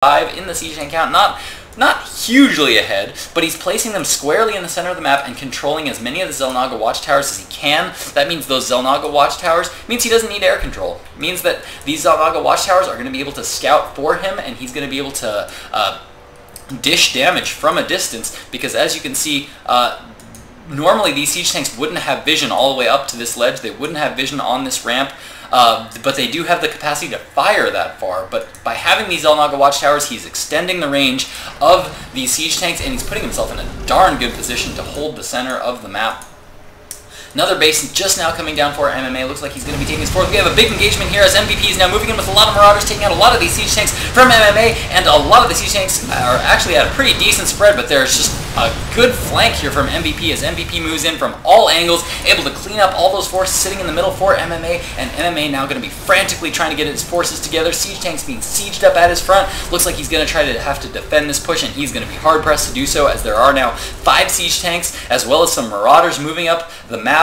5 in the siege tank count, not hugely ahead, but he's placing them squarely in the center of the map and controlling as many of the Xel'Naga watchtowers as he can. That means those Xel'Naga watchtowers means he doesn't need air control. It means that these Xel'Naga watchtowers are going to be able to scout for him, and he's going to be able to dish damage from a distance, because as you can see, normally these siege tanks wouldn't have vision all the way up to this ledge. They wouldn't have vision on this ramp. But they do have the capacity to fire that far. But by having these Xel'Naga watchtowers, he's extending the range of these siege tanks, and he's putting himself in a darn good position to hold the center of the map. Another base just now coming down for MMA. Looks like he's going to be taking his fourth. We have a big engagement here as MVP is now moving in with a lot of Marauders, taking out a lot of these siege tanks from MMA, and a lot of the siege tanks are actually at a pretty decent spread, but there's just a good flank here from MVP as MVP moves in from all angles, able to clean up all those forces sitting in the middle for MMA, and MMA now going to be frantically trying to get his forces together. Siege tanks being sieged up at his front. Looks like he's going to try to have to defend this push, and he's going to be hard-pressed to do so, as there are now 5 siege tanks, as well as some Marauders moving up the map.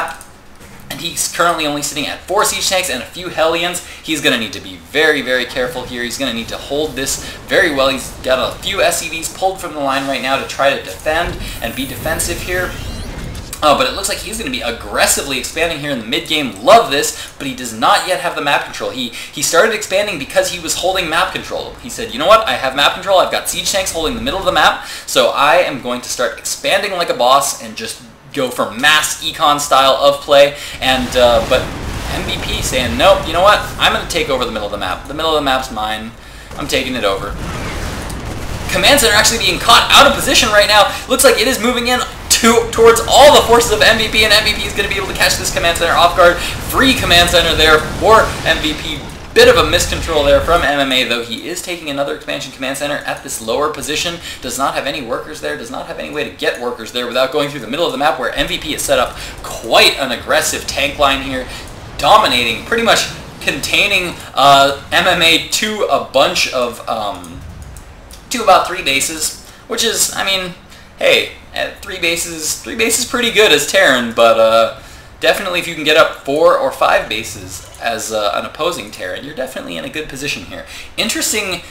And he's currently only sitting at 4 siege tanks and a few Hellions. He's going to need to be very, very careful here. He's going to need to hold this very well. He's got a few SCVs pulled from the line right now to try to defend and be defensive here. But it looks like he's going to be aggressively expanding here in the mid-game. Love this, but he does not yet have the map control. He started expanding because he was holding map control. He said, you know what, I have map control, I've got siege tanks holding the middle of the map, so I am going to start expanding like a boss and just go for mass econ style of play. And but MVP saying, nope, you know what, I'm going to take over the middle of the map. The middle of the map's mine. I'm taking it over. Command center actually being caught out of position right now. Looks like it is moving in towards all the forces of MVP, and MVP is going to be able to catch this command center off guard. Free command center there for MVP. Bit of a miscontrol there from MMA, though. He is taking another expansion command center at this lower position. Does not have any workers there. Does not have any way to get workers there without going through the middle of the map, where MVP has set up quite an aggressive tank line here, dominating, pretty much containing MMA to a bunch of to about 3 bases, which is, I mean, hey, at 3 bases pretty good as Terran, but definitely if you can get up 4 or 5 bases as an opposing Terran, you're definitely in a good position here. Interesting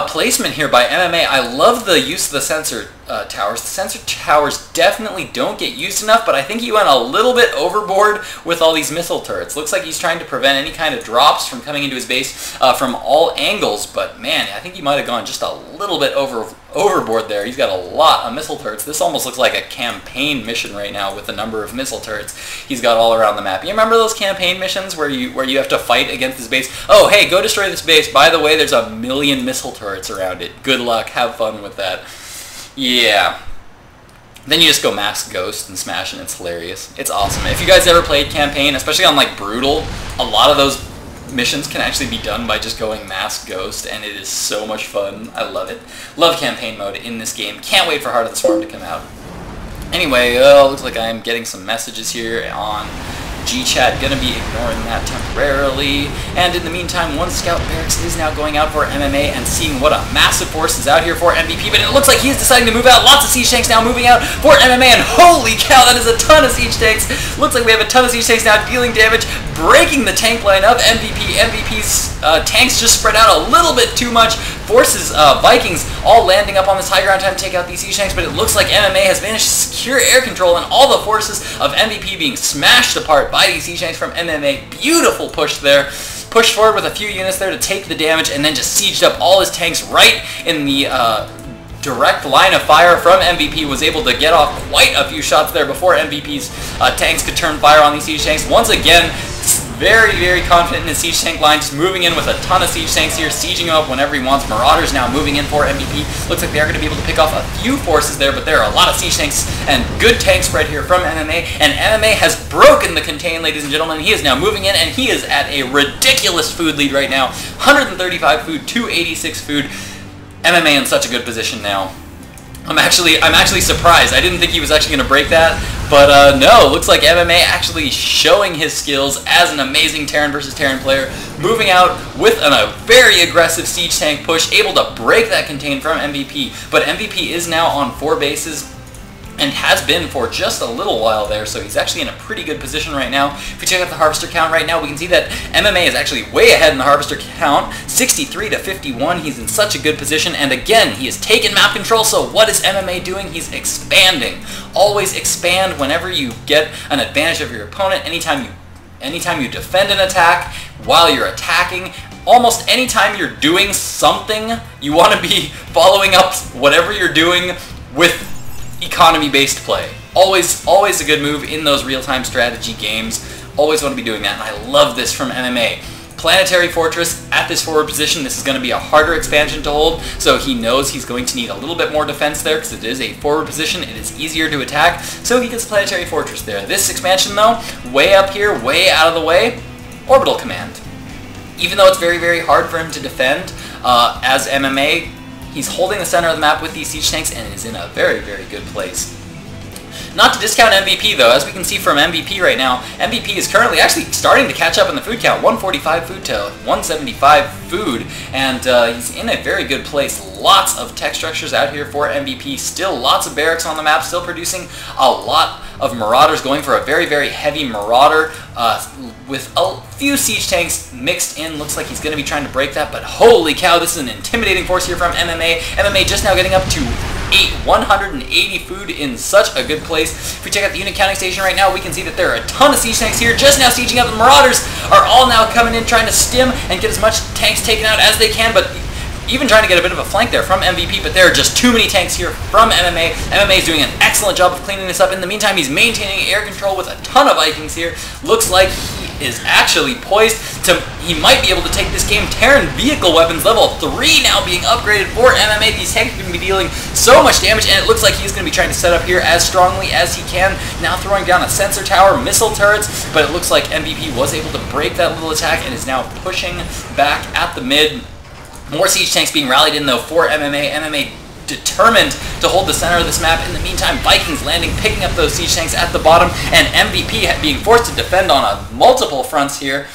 placement here by MMA. I love the use of the sensor towers. The sensor towers definitely don't get used enough, but I think he went a little bit overboard with all these missile turrets. Looks like he's trying to prevent any kind of drops from coming into his base from all angles, but man, I think he might have gone just a little bit overboard there. He's got a lot of missile turrets. This almost looks like a campaign mission right now with the number of missile turrets he's got all around the map. You remember those campaign missions where you have to fight against this base? Oh, hey, go destroy this base. By the way, there's a million missile turrets around it. Good luck. Have fun with that. Yeah. Then you just go mass ghost and smash, and it's hilarious. It's awesome. If you guys ever played campaign, especially on like brutal, a lot of those missions can actually be done by just going mass ghost, and it is so much fun. I love it. Love campaign mode in this game. Can't wait for Heart of the Swarm to come out. Anyway, looks like I'm getting some messages here on G-Chat. Gonna be ignoring that temporarily. And in the meantime, one scout barracks is now going out for MMA and seeing what a massive force is out here for MVP, but it looks like he's deciding to move out. Lots of siege tanks now moving out for MMA, and holy cow, that is a ton of siege tanks. Looks like we have a ton of siege tanks now dealing damage, breaking the tank line of MVP. MVP's tanks just spread out a little bit too much. Forces, Vikings, all landing up on this high ground time to take out these siege tanks, but it looks like MMA has managed to secure air control, and all the forces of MVP being smashed apart by these siege tanks from MMA. Beautiful push there. Pushed forward with a few units there to take the damage, and then just sieged up all his tanks right in the direct line of fire from MVP. Was able to get off quite a few shots there before MVP's tanks could turn fire on these siege tanks. Once again, very, very confident in his siege tank line, just moving in with a ton of siege tanks here, sieging him up whenever he wants. Marauders now moving in for MVP. Looks like they are going to be able to pick off a few forces there, but there are a lot of siege tanks and good tank spread here from MMA, and MMA has broken the contain, ladies and gentlemen. He is now moving in, and he is at a ridiculous food lead right now. 135 food, 286 food. MMA in such a good position now. I'm actually surprised. I didn't think he was actually going to break that, but no, looks like MMA actually showing his skills as an amazing Terran versus Terran player, moving out with a very aggressive siege tank push, able to break that contain from MVP, but MVP is now on 4 bases. and has been for just a little while there, so he's actually in a pretty good position right now. If we check out the Harvester count right now, we can see that MMA is actually way ahead in the Harvester count, 63 to 51. He's in such a good position, and again, he has taken map control, so what is MMA doing? He's expanding. Always expand whenever you get an advantage of your opponent. Anytime you defend an attack while you're attacking, almost anytime you're doing something, you want to be following up whatever you're doing with economy-based play. Always a good move in those real-time strategy games. Always want to be doing that, and I love this from MMA. Planetary Fortress at this forward position. This is going to be a harder expansion to hold, so he knows he's going to need a little bit more defense there because it is a forward position. It is easier to attack, so he gets Planetary Fortress there. This expansion, though, way up here, way out of the way, Orbital Command. Even though it's very, very hard for him to defend as MMA, he's holding the center of the map with these siege tanks and is in a very, very good place. Not to discount MVP though, as we can see from MVP right now, MVP is currently actually starting to catch up in the food count. 145 food to 175 food, and he's in a very good place. Lots of tech structures out here for MVP, still lots of barracks on the map, still producing a lot of Marauders, going for a very, very heavy Marauder with a few siege tanks mixed in. Looks like he's going to be trying to break that, but holy cow, this is an intimidating force here from MMA. MMA just now getting up to 180 food in such a good place. If we check out the unit counting station right now, we can see that there are a ton of siege tanks here just now sieging up. The Marauders are all now coming in trying to stim and get as much tanks taken out as they can, but even trying to get a bit of a flank there from MVP, but there are just too many tanks here from MMA. MMA is doing an excellent job of cleaning this up. In the meantime, he's maintaining air control with a ton of Vikings here. Looks like he is actually poised to, he might be able to take this game. Terran vehicle weapons level 3 now being upgraded for MMA. These tanks are going to be dealing so much damage, and it looks like he's going to be trying to set up here as strongly as he can. Now throwing down a sensor tower, missile turrets, but it looks like MVP was able to break that little attack and is now pushing back at the mid. More siege tanks being rallied in though for MMA. MMA determined to hold the center of this map. In the meantime, Vikings landing, picking up those siege tanks at the bottom, and MVP being forced to defend on multiple fronts here,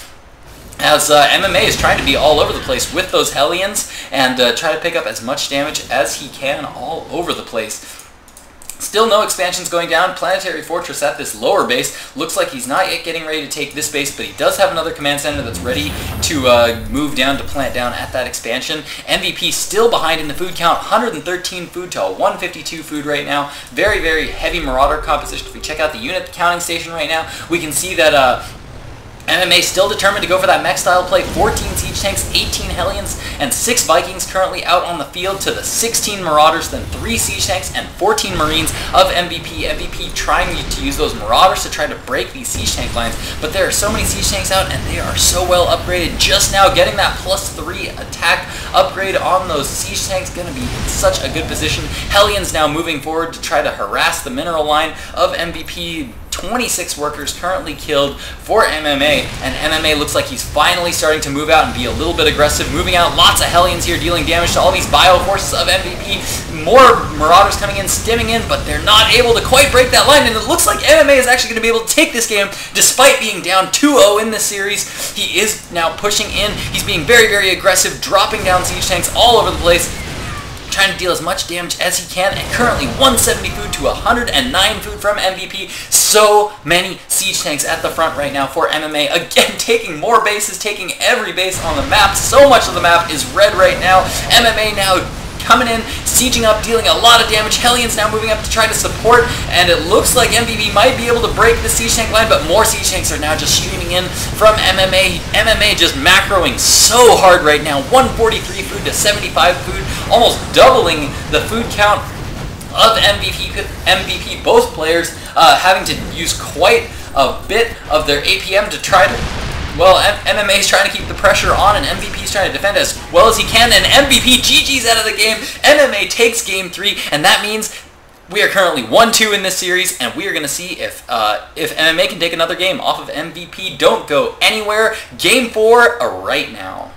as MMA is trying to be all over the place with those Hellions and try to pick up as much damage as he can all over the place. Still no expansions going down. Planetary Fortress at this lower base. Looks like he's not yet getting ready to take this base, but he does have another command center that's ready to move down to plant down at that expansion. MVP still behind in the food count. 113 food to 152 food right now. Very, very heavy Marauder composition. If we check out the unit counting station right now, we can see that MMA still determined to go for that mech style play. 14 siege tanks, 18 Hellions, and 6 Vikings currently out on the field to the 16 Marauders, then 3 siege tanks and 14 Marines of MVP. MVP trying to use those Marauders to try to break these siege tank lines, but there are so many siege tanks out and they are so well upgraded. Just now getting that +3 attack upgrade on those siege tanks, going to be in such a good position. Hellions now moving forward to try to harass the mineral line of MVP. 26 workers currently killed for MMA, and MMA looks like he's finally starting to move out and be a little bit aggressive, moving out. Lots of Hellions here dealing damage to all these bio forces of MVP. More Marauders coming in, stimming in, but they're not able to quite break that line, and it looks like MMA is actually going to be able to take this game despite being down 2-0 in this series. He is now pushing in. He's being very, very aggressive, dropping down siege tanks all over the place, trying to deal as much damage as he can, and currently 170 food to 109 food from MVP. So many siege tanks at the front right now for MMA. Again, taking more bases, taking every base on the map. So much of the map is red right now. MMA now coming in, sieging up, dealing a lot of damage. Hellions now moving up to try to support, and it looks like MVP might be able to break the siege tank line, but more siege tanks are now just streaming in from MMA. MMA just macroing so hard right now. 143 food to 75 food, almost doubling the food count of MVP. Both players having to use quite a bit of their APM to try to, well, MMA is trying to keep the pressure on, and MVP is trying to defend as well as he can, and MVP GG's out of the game. MMA takes Game 3, and that means we are currently 1-2 in this series, and we are going to see if MMA can take another game off of MVP. Don't go anywhere. Game 4 right now.